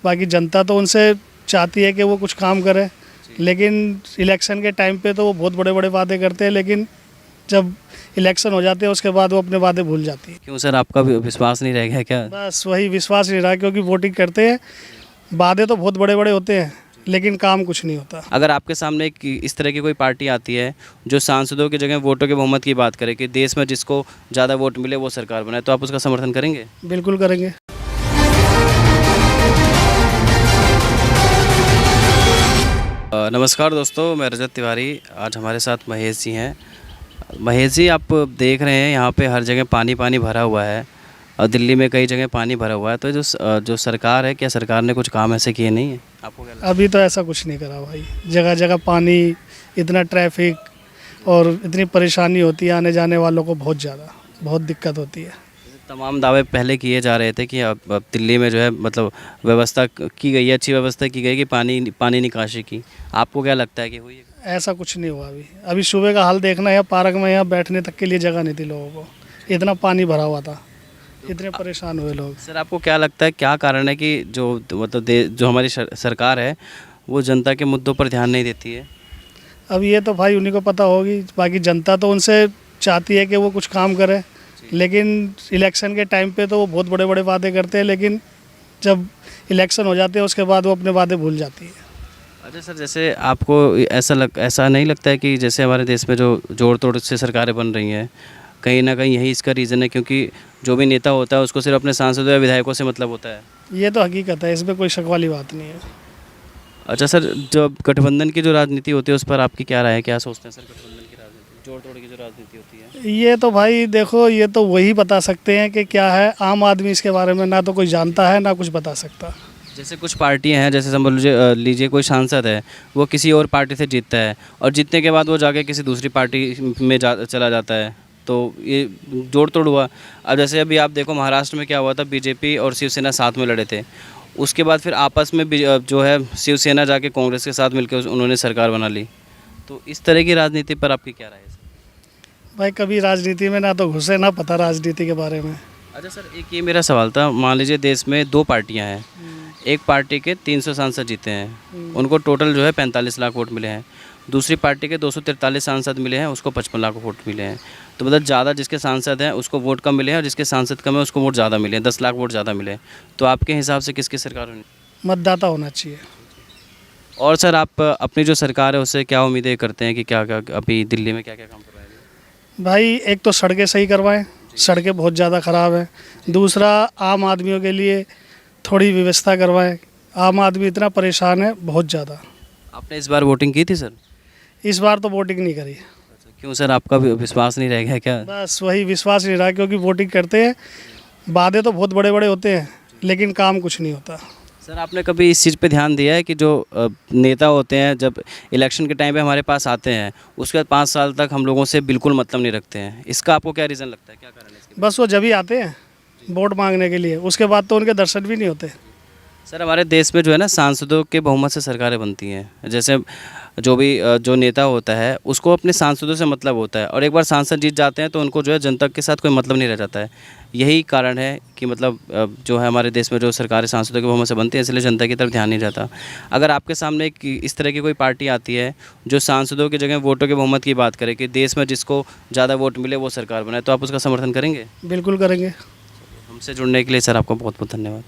बाकी जनता तो उनसे चाहती है कि वो कुछ काम करे, लेकिन इलेक्शन के टाइम पे तो वो बहुत बड़े बड़े वादे करते हैं, लेकिन जब इलेक्शन हो जाते हैं उसके बाद वो अपने वादे भूल जाती है। क्यों सर, आपका विश्वास नहीं रह गया क्या? बस वही विश्वास नहीं रहा, क्योंकि वोटिंग करते हैं, वादे तो बहुत बड़े बड़े होते हैं लेकिन काम कुछ नहीं होता। अगर आपके सामने इस तरह की कोई पार्टी आती है जो सांसदों की जगह वोटों के बहुमत की बात करे कि देश में जिसको ज़्यादा वोट मिले वो सरकार बनाए, तो आप उसका समर्थन करेंगे? बिल्कुल करेंगे। नमस्कार दोस्तों, मैं रजत तिवारी। आज हमारे साथ महेश जी हैं। महेश जी, आप देख रहे हैं यहाँ पे हर जगह पानी पानी भरा हुआ है और दिल्ली में कई जगह पानी भरा हुआ है, तो जो सरकार है, क्या सरकार ने कुछ काम ऐसे किए नहीं है? आपको क्या लगता है? अभी तो ऐसा कुछ नहीं करा भाई, जगह जगह पानी, इतना ट्रैफिक और इतनी परेशानी होती है आने जाने वालों को, बहुत दिक्कत होती है। तमाम दावे पहले किए जा रहे थे कि अब दिल्ली में जो है मतलब व्यवस्था की गई है, अच्छी व्यवस्था की गई कि पानी निकासी की। आपको क्या लगता है कि हुई है? ऐसा कुछ नहीं हुआ अभी सुबह का हाल देखना है, पार्क में यहाँ बैठने तक के लिए जगह नहीं थी लोगों को, इतना पानी भरा हुआ था, इतने परेशान हुए लोग। सर, आपको क्या लगता है क्या कारण है कि जो मतलब जो हमारी सरकार है वो जनता के मुद्दों पर ध्यान नहीं देती है? अब ये तो भाई उन्हीं को पता होगी, बाकी जनता तो उनसे चाहती है कि वो कुछ काम करे, लेकिन इलेक्शन के टाइम पे तो वो बहुत बड़े बड़े वादे करते हैं, लेकिन जब इलेक्शन हो जाते हैं उसके बाद वो अपने वादे भूल जाती है। अच्छा सर, जैसे आपको ऐसा नहीं लगता है कि जैसे हमारे देश में जो जोड़ तोड़ से सरकारें बन रही हैं, कहीं ना कहीं यही इसका रीज़न है, क्योंकि जो भी नेता होता है उसको सिर्फ अपने सांसदों या विधायकों से मतलब होता है? ये तो हकीकत है, इसमें कोई शक वाली बात नहीं है। अच्छा सर, जो गठबंधन की जो राजनीति होती है उस पर आपकी क्या राय है? क्या सोचते हैं सर गठबंधन की राजनीति, जोड़ तोड़ की जो राजनीति होती है? ये तो भाई देखो, ये तो वही बता सकते हैं कि क्या है, आम आदमी इसके बारे में ना तो कोई जानता है ना कुछ बता सकता। जैसे कुछ पार्टियां हैं, जैसे समझ लीजिए कोई सांसद है, वो किसी और पार्टी से जीतता है और जीतने के बाद वो जाके किसी दूसरी पार्टी में चला जाता है, तो ये जोड़ तोड़ हुआ। अब जैसे अभी आप देखो महाराष्ट्र में क्या हुआ था, बीजेपी और शिवसेना साथ में लड़े थे, उसके बाद फिर आपस में जो है शिवसेना जाके कांग्रेस के साथ मिलकर उन्होंने सरकार बना ली। तो इस तरह की राजनीति पर आपकी क्या राय है सर? भाई कभी राजनीति में ना तो घुसे, ना पता राजनीति के बारे में। अच्छा सर, एक ये मेरा सवाल था, मान लीजिए देश में दो पार्टियां हैं, एक पार्टी के 300 सांसद जीते हैं, उनको टोटल जो है 45 लाख वोट मिले हैं। दूसरी पार्टी के 243 सांसद मिले हैं, उसको 55 लाख वोट मिले हैं। तो मतलब ज़्यादा जिसके सांसद हैं उसको वोट कम मिले हैं और जिसके सांसद कम है उसको वोट ज़्यादा मिले हैं, 10 लाख वोट ज़्यादा मिले हैं। तो आपके हिसाब से किसकी सरकार होनी? मतदाता होना चाहिए। और सर, आप अपनी जो सरकार है उससे क्या उम्मीदें करते हैं कि क्या क्या अभी दिल्ली में क्या क्या काम करवाएंगे? भाई एक तो सड़कें सही करवाएं, सड़कें बहुत ज़्यादा ख़राब है। दूसरा, आम आदमियों के लिए थोड़ी व्यवस्था करवाएं, आम आदमी इतना परेशान है बहुत ज़्यादा। आपने इस बार वोटिंग की थी सर? इस बार तो वोटिंग नहीं करी। क्यों सर, आपका विश्वास नहीं रह गया क्या? बस वही विश्वास नहीं रहा, क्योंकि वोटिंग करते हैं, वादे तो बहुत बड़े बड़े होते हैं लेकिन काम कुछ नहीं होता। सर, आपने कभी इस चीज़ पे ध्यान दिया है कि जो नेता होते हैं जब इलेक्शन के टाइम पे हमारे पास आते हैं उसके बाद 5 साल तक हम लोगों से बिल्कुल मतलब नहीं रखते हैं, इसका आपको क्या रीज़न लगता है, क्या कारण है इसके? बस वो जब ही आते हैं वोट मांगने के लिए, उसके बाद तो उनके दर्शन भी नहीं होते। सर, हमारे देश में जो है ना सांसदों के बहुमत से सरकारें बनती हैं। जैसे जो नेता होता है उसको अपने सांसदों से मतलब होता है और एक बार सांसद जीत जाते हैं तो उनको जो है जनता के साथ कोई मतलब नहीं रह जाता है। यही कारण है कि मतलब जो है हमारे देश में जो सरकारें सांसदों के बहुमत से बनती है, इसलिए जनता की तरफ ध्यान नहीं जाता। अगर आपके सामने इस तरह की कोई पार्टी आती है जो सांसदों की जगह वोटों के बहुमत की बात करे कि देश में जिसको ज़्यादा वोट मिले वो सरकार बनाए, तो आप उसका समर्थन करेंगे? बिल्कुल करेंगे। हमसे जुड़ने के लिए सर आपका बहुत बहुत धन्यवाद।